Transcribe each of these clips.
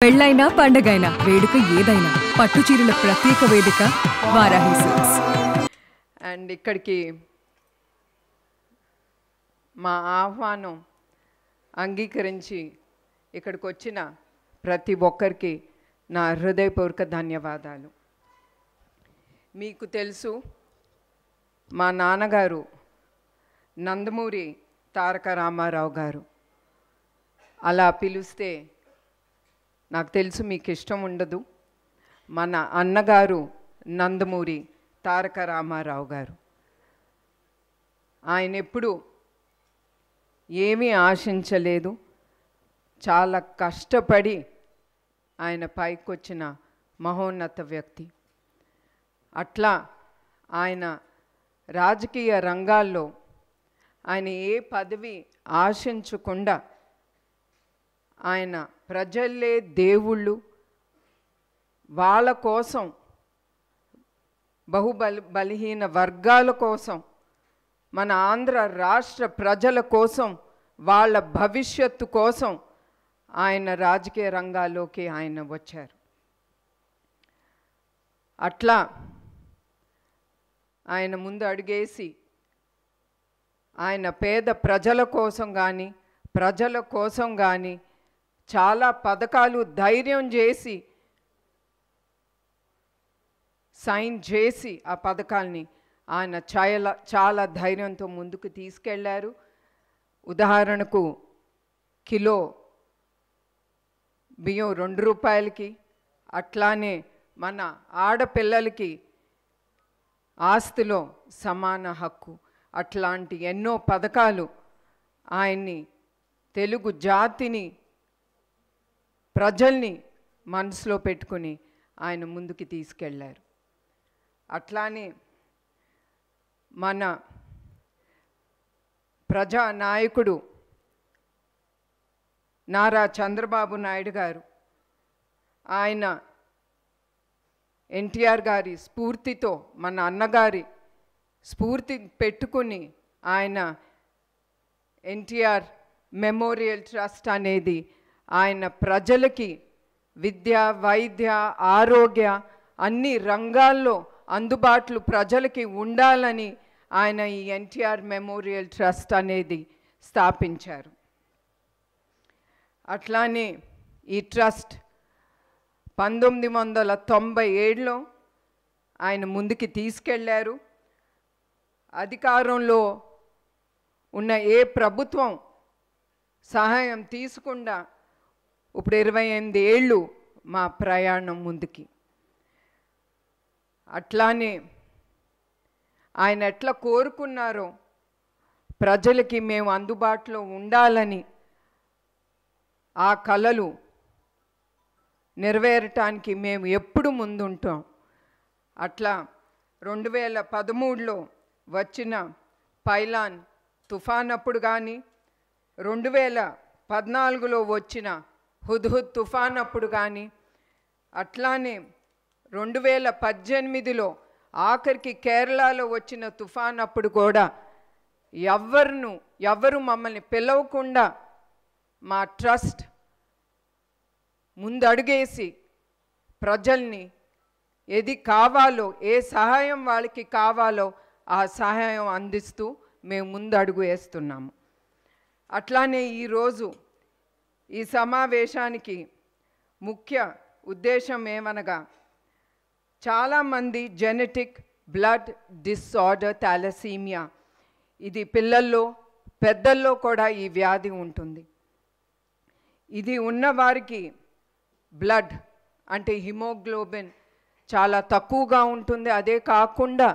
పెళ్ళైనా పండగైనా వేడుక ఏదైనా పట్టు చీరల ప్రత్యేక వేదిక వారాహి సిల్క్స్. అండ్ ఇక్కడికి మా ఆహ్వానం అంగీకరించి ఇక్కడికి వచ్చిన ప్రతి ఒక్కరికి నా హృదయపూర్వక ధన్యవాదాలు. మీకు తెలుసు, మా నాన్నగారు నందమూరి తారక రామారావు గారు. అలా పిలిస్తే నాకు తెలుసు మీకు ఇష్టం ఉండదు. మన అన్నగారు నందమూరి తారక రామారావు గారు. ఆయన ఎప్పుడు ఏమీ ఆశించలేదు, చాలా కష్టపడి ఆయన పైకి వచ్చిన మహోన్నత వ్యక్తి. అట్లా ఆయన రాజకీయ రంగాల్లో ఆయన ఏ పదవి ఆశించకుండా ఆయన ప్రజలే దేవుళ్ళు, వాళ్ళ కోసం, బలహీన వర్గాల కోసం, మన ఆంధ్ర రాష్ట్ర ప్రజల కోసం, వాళ్ళ భవిష్యత్తు కోసం ఆయన రాజకీయ రంగాల్లోకి ఆయన వచ్చారు. అట్లా ఆయన ముందు అడుగేసి ఆయన పేద ప్రజల కోసం కానీ ప్రజల కోసం కానీ చాలా పథకాలు ధైర్యం చేసి సైన్ చేసి ఆ పథకాల్ని ఆయన చాలా ధైర్యంతో ముందుకు తీసుకెళ్లారు. ఉదాహరణకు కిలో బియ్యం 2 రూపాయలకి, అట్లానే మన ఆడపిల్లలకి ఆస్తిలో సమాన హక్కు, అట్లాంటి ఎన్నో పథకాలు ఆయన్ని, తెలుగు జాతిని, ప్రజల్ని మనసులో పెట్టుకుని ఆయన ముందుకు తీసుకెళ్లారు. అట్లానే మన ప్రజానాయకుడు నారా చంద్రబాబు నాయుడు గారు, ఆయన ఎన్టీఆర్ గారి స్ఫూర్తితో, మన అన్నగారి స్ఫూర్తి పెట్టుకుని ఆయన ఎన్టీఆర్ మెమోరియల్ ట్రస్ట్ అనేది ఆయన ప్రజలకి విద్య, వైద్య, ఆరోగ్య అన్ని రంగాల్లో అందుబాటులో ప్రజలకి ఉండాలని ఆయన ఈ ఎన్టీఆర్ మెమోరియల్ ట్రస్ట్ అనేది స్థాపించారు. అట్లానే ఈ ట్రస్ట్ 1997లో ఆయన ముందుకి తీసుకెళ్లారు. అధికారంలో ఉన్న ఏ ప్రభుత్వం సహాయం తీసుకుండా ఇప్పుడు 28 ఏళ్ళు మా ప్రయాణం ముందుకి. అట్లానే ఆయన ఎట్లా కోరుకున్నారో ప్రజలకి మేము అందుబాటులో ఉండాలని, ఆ కలలు నెరవేరటానికి మేము ఎప్పుడు ముందుంటాం. అట్లా 2013లో వచ్చిన పైలాన్ తుఫాన్ అప్పుడు కానీ, 2014లో వచ్చిన హుద్హుద్ తుఫాన్ అప్పుడు కానీ, అట్లానే 2018లో ఆఖరికి కేరళలో వచ్చిన తుఫాన్ అప్పుడు కూడా ఎవరు మమ్మల్ని పిలవకుండా మా ట్రస్ట్ ముందడుగేసి ప్రజల్ని ఏది కావాలో, ఏ సహాయం వాళ్ళకి కావాలో ఆ సహాయం అందిస్తూ మేము ముందడుగు వేస్తున్నాము. అట్లానే ఈరోజు ఈ సమావేశానికి ముఖ్య ఉద్దేశం ఏమనగా, చాలామంది జెనెటిక్ బ్లడ్ డిసార్డర్ థాలసీమియా, ఇది పిల్లల్లో పెద్దల్లో కూడా ఈ వ్యాధి ఉంటుంది. ఇది ఉన్నవారికి బ్లడ్ అంటే హిమోగ్లోబిన్ చాలా తక్కువగా ఉంటుంది. అదే కాకుండా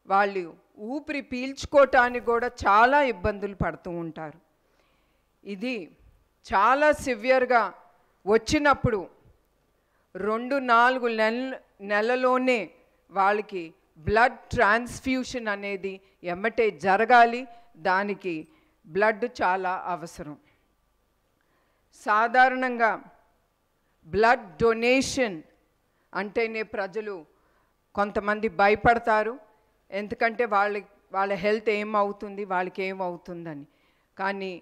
వాళ్ళు ఊపిరి పీల్చుకోవటానికి కూడా చాలా ఇబ్బందులు పడుతూ ఉంటారు. ఇది చాలా సివియర్గా వచ్చినప్పుడు 2-4 నెలలోనే వాళ్ళకి బ్లడ్ ట్రాన్స్ఫ్యూషన్ అనేది ఎమ్మటే జరగాలి. దానికి బ్లడ్ చాలా అవసరం. సాధారణంగా బ్లడ్ డొనేషన్ అంటేనే ప్రజలు కొంతమంది భయపడతారు, ఎందుకంటే వాళ్ళ హెల్త్ ఏమవుతుంది, వాళ్ళకి ఏమవుతుందని. కానీ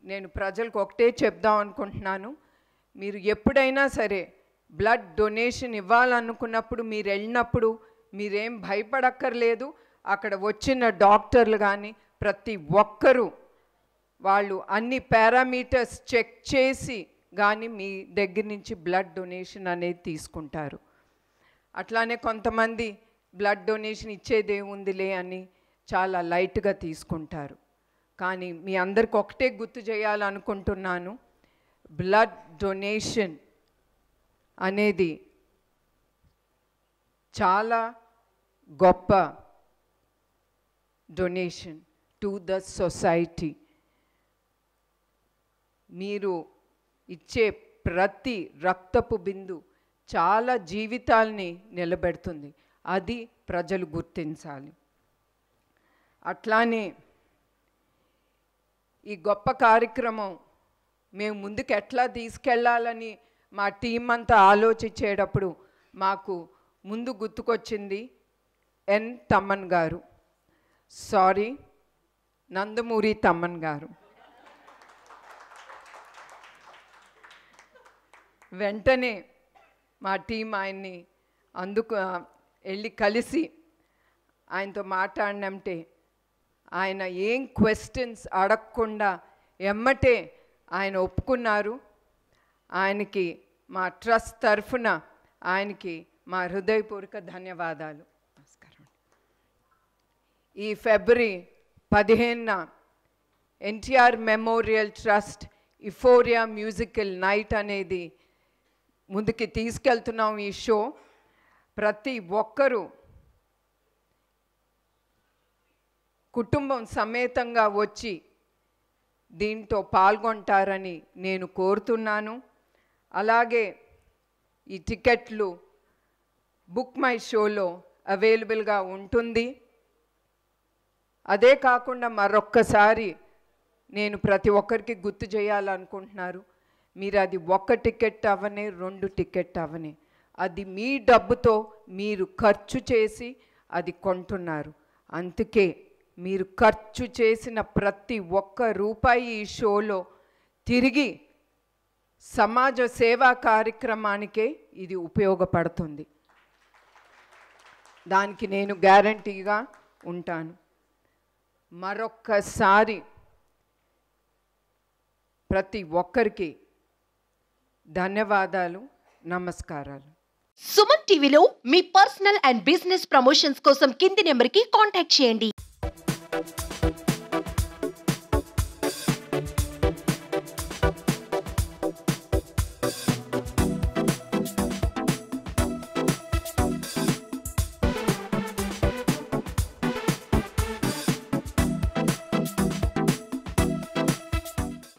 నేను ప్రజలకు ఒకటే చెప్దాం అనుకుంటున్నాను, మీరు ఎప్పుడైనా సరే బ్లడ్ డొనేషన్ ఇవ్వాలనుకున్నప్పుడు మీరు వెళ్ళినప్పుడు మీరేం భయపడక్కర్లేదు. అక్కడ వచ్చిన డాక్టర్లు కానీ ప్రతి ఒక్కరూ వాళ్ళు అన్ని పారామీటర్స్ చెక్ చేసి కానీ మీ దగ్గర నుంచి బ్లడ్ డొనేషన్ అనేది తీసుకుంటారు. అట్లానే కొంతమంది బ్లడ్ డొనేషన్ ఇచ్చేదేముందిలే అని చాలా లైట్గా తీసుకుంటారు. కానీ మీ అందరికి ఒకటే గుర్తు చేయాలనుకుంటున్నాను, బ్లడ్ డొనేషన్ అనేది చాలా గొప్ప డొనేషన్ టు ద సొసైటీ. మీరు ఇచ్చే ప్రతి రక్తపు బిందు చాలా జీవితాల్ని నిలబెడుతుంది. అది ప్రజలు గుర్తించాలి. అట్లానే ఈ గొప్ప కార్యక్రమం మేము ముందుకు ఎట్లా తీసుకెళ్ళాలని మా టీం అంతా ఆలోచించేటప్పుడు మాకు ముందు గుర్తుకొచ్చింది ఎన్ తమ్మన్ గారు, సారీ నందమూరి తమ్మన్ గారు. వెంటనే మా టీం ఆయన్ని వెళ్ళి కలిసి ఆయనతో మాట్లాడినంటే ఆయన ఏం క్వశ్చన్స్ అడగకుండా ఎమ్మటే ఆయన ఒప్పుకున్నారు. ఆయనకి మా ట్రస్ట్ తరఫున ఆయనకి మా హృదయపూర్వక ధన్యవాదాలు. నమస్కారం. ఈ ఫిబ్రవరి 15న NTR memorial trust euphoria musical night అనేది ముందుకి తీసుకెళ్తున్నాం. ఈ షో ప్రతి ఒక్కరూ కుటుంబం సమేతంగా వచ్చి దీంట్లో పాల్గొంటారని నేను కోరుతున్నాను. అలాగే ఈ టికెట్లు బుక్ మై షోలో అవైలబుల్గా ఉంటుంది. అదే కాకుండా మరొక్కసారి నేను ప్రతి ఒక్కరికి గుర్తు చేయాలనుకుంటున్నారు, మీరు అది 1 టికెట్ అవనే 2 టికెట్ అవనే అది మీ డబ్బుతో మీరు ఖర్చు చేసి అది కొంటున్నారు. అందుకే మీరు ఖర్చు చేసిన ప్రతి ఒక్క రూపాయి ఈ షోలో తిరిగి సమాజ సేవా కార్యక్రమానికే ఇది ఉపయోగపడుతుంది. దానికి నేను గ్యారంటీగా ఉంటాను. మరొక్కసారి ప్రతి ఒక్కరికి ధన్యవాదాలు, నమస్కారాలు. సుమన్ టీవీలో మీ పర్సనల్ అండ్ బిజినెస్ ప్రమోషన్స్ కోసం కింది నెంబర్కి కాంటాక్ట్ చేయండి.